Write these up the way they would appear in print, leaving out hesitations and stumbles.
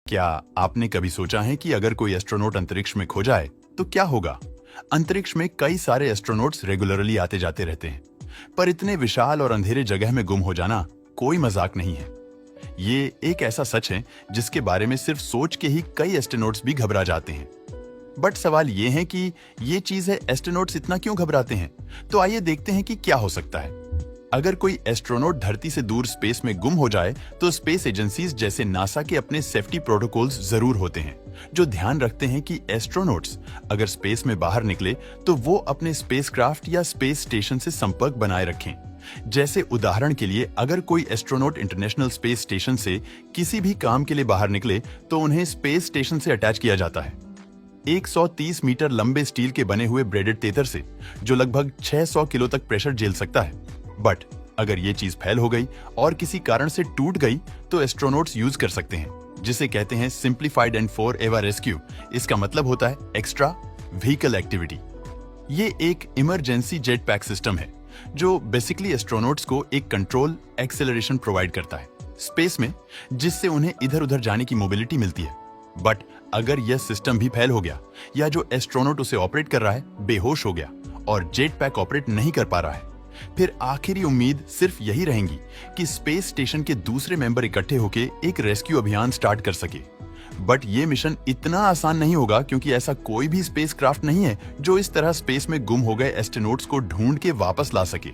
क्या आपने कभी सोचा है कि अगर कोई एस्ट्रोनॉट अंतरिक्ष में खो जाए तो क्या होगा? अंतरिक्ष में कई सारे एस्ट्रोनॉट्स रेगुलरली आते जाते रहते हैं, पर इतने विशाल और अंधेरे जगह में गुम हो जाना कोई मजाक नहीं है। ये एक ऐसा सच है जिसके बारे में सिर्फ सोच के ही कई एस्ट्रोनॉट्स भी घबरा जाते हैं। बट सवाल ये है कि ये चीज है, एस्ट्रोनॉट्स इतना क्यों घबराते हैं? तो आइए देखते हैं कि क्या हो सकता है। अगर कोई एस्ट्रोनॉट धरती से दूर स्पेस में गुम हो जाए तो स्पेस एजेंसीज जैसे नासा के अपने सेफ्टी प्रोटोकॉल्स जरूर होते हैं जो ध्यान रखते हैं कि एस्ट्रोनॉट्स अगर स्पेस में बाहर निकले तो वो अपने स्पेसक्राफ्ट या स्पेस स्टेशन से संपर्क बनाए रखें। जैसे उदाहरण के लिए, अगर कोई एस्ट्रोनॉट इंटरनेशनल स्पेस स्टेशन से किसी भी काम के लिए बाहर निकले तो उन्हें स्पेस स्टेशन से अटैच किया जाता है 130 मीटर लंबे स्टील के बने हुए ब्रेडेड तेतर से, जो लगभग 600 किलो तक प्रेशर झेल सकता है। बट अगर ये चीज फैल हो गई और किसी कारण से टूट गई तो एस्ट्रोनॉट्स यूज कर सकते हैं जिसे कहते हैं simplified and for ever rescue. इसका मतलब होता है एक्स्ट्रा व्हीकल एक्टिविटी। ये एक इमरजेंसी जेट पैक सिस्टम है जो बेसिकली एस्ट्रोनॉट्स को एक कंट्रोल एक्सेलरेशन प्रोवाइड करता है स्पेस में, जिससे उन्हें इधर उधर जाने की मोबिलिटी मिलती है। बट अगर यह सिस्टम भी फेल हो गया या जो एस्ट्रोनॉट उसे ऑपरेट कर रहा है बेहोश हो गया और जेट पैक ऑपरेट नहीं कर पा रहा है, फिर आखिरी उम्मीद सिर्फ यही रहेंगी कि स्पेस स्टेशन के दूसरे मेंबर इकट्ठे होकर एक रेस्क्यू अभियान स्टार्ट कर सके। बट ये मिशन इतना आसान नहीं होगा क्योंकि ऐसा कोई भी स्पेसक्राफ्ट नहीं है जो इस तरह स्पेस में गुम हो गए एस्ट्रोनॉट्स को ढूंढ के वापस ला सके।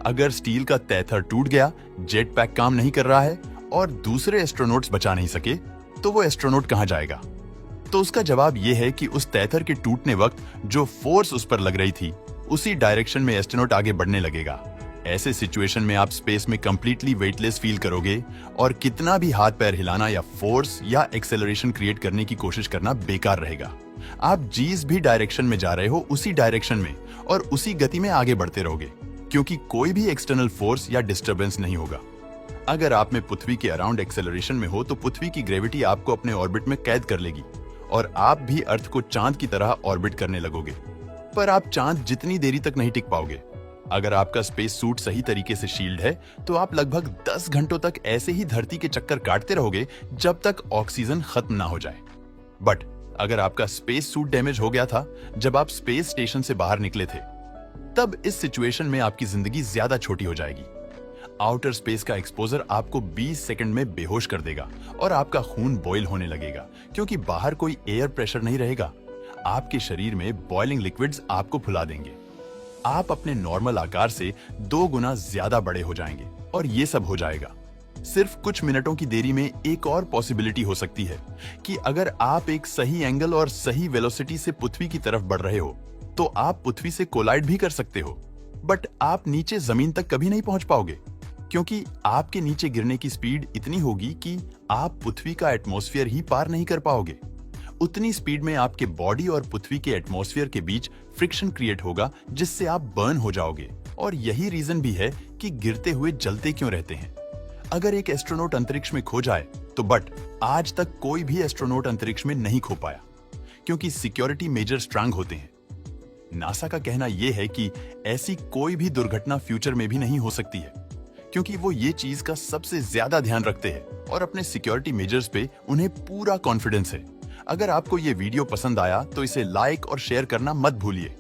अगर स्टील का तैथर टूट गया, जेट पैक काम नहीं कर रहा है और दूसरे एस्ट्रोनॉट्स बचा नहीं सके, तो वो एस्ट्रोनॉट कहां जाएगा? तो उसका जवाब यह है कि उस तैथर के टूटने वक्त जो फोर्स उस पर लग रही थी उसी डायरेक्शन में एस्ट्रोनॉट आगे बढ़ने लगेगा। ऐसे सिचुएशन में आप स्पेस में कंप्लीटली वेटलेस फील करोगे और कितना भी हाथ पैर हिलाना या फोर्स या एक्सेलरेशन क्रिएट करने की कोशिश करना बेकार रहेगा। आप जिस भी डायरेक्शन में जा रहे हो उसी डायरेक्शन में और उसी गति में आगे बढ़ते रहोगे क्योंकि कोई भी एक्सटर्नल फोर्स या डिस्टर्बेंस नहीं होगा। अगर आप में पृथ्वी के अराउंड एक्सेलरेशन में हो तो पृथ्वी की ग्रेविटी आपको अपने ऑर्बिट में कैद कर लेगी और आप भी अर्थ को चांद की तरह ऑर्बिट करने लगोगे। पर आप चांद जितनी देरी तक नहीं टिक पाओगे। अगर आपका स्पेस सूट सही तरीके से शील्ड है तो आप लगभग 10 घंटों तक ऐसे ही धरती के चक्कर काटते रहोगे जब तक ऑक्सीजन खत्म ना हो जाए। बट अगर आपका स्पेस सूट डैमेज हो गया था जब आप स्पेस स्टेशन से बाहर निकले थे, तब इस सिचुएशन में आपकी जिंदगी ज्यादा छोटी हो जाएगी। आउटर स्पेस का एक्सपोजर आपको 20 सेकंड में बेहोश कर देगा और आपका खून बॉयल होने लगेगा क्योंकि बाहर कोई एयर प्रेशर नहीं रहेगा। आपके शरीर में बॉइलिंग लिक्विड्स आपको फुला देंगे। आप अपने नॉर्मल आकार से 2 गुना ज्यादा बड़े हो जाएंगे और ये सब हो जाएगा सिर्फ कुछ मिनटों की देरी में। एक और पॉसिबिलिटी हो सकती है कि अगर आप एक सही एंगल और सही वेलोसिटी से पृथ्वी की तरफ बढ़ रहे हो तो आप पृथ्वी से कोलाइड भी कर सकते हो। बट आप नीचे जमीन तक कभी नहीं पहुंच पाओगे क्योंकि आपके नीचे गिरने की स्पीड इतनी होगी कि आप पृथ्वी का एटमॉस्फेयर ही पार नहीं कर पाओगे। उतनी स्पीड में आपके बॉडी और पृथ्वी के एटमॉस्फेयर के बीच फ्रिक्शन क्रिएट होगा जिससे आप बर्न हो जाओगे। और यही रीजन भी है कि गिरते हुए जलते क्यों रहते हैं। अगर एक एस्ट्रोनॉट अंतरिक्ष में खो जाए तो बट आज तक कोई भी एस्ट्रोनॉट अंतरिक्ष में नहीं खो पाया क्योंकि सिक्योरिटी मेजर स्ट्रांग होते हैं। नासा का कहना यह है कि ऐसी कोई भी दुर्घटना फ्यूचर में भी नहीं हो सकती है क्योंकि वो ये चीज का सबसे ज्यादा ध्यान रखते हैं और अपने सिक्योरिटी मेजर्स पे उन्हें पूरा कॉन्फिडेंस है। अगर आपको ये वीडियो पसंद आया तो इसे लाइक और शेयर करना मत भूलिए।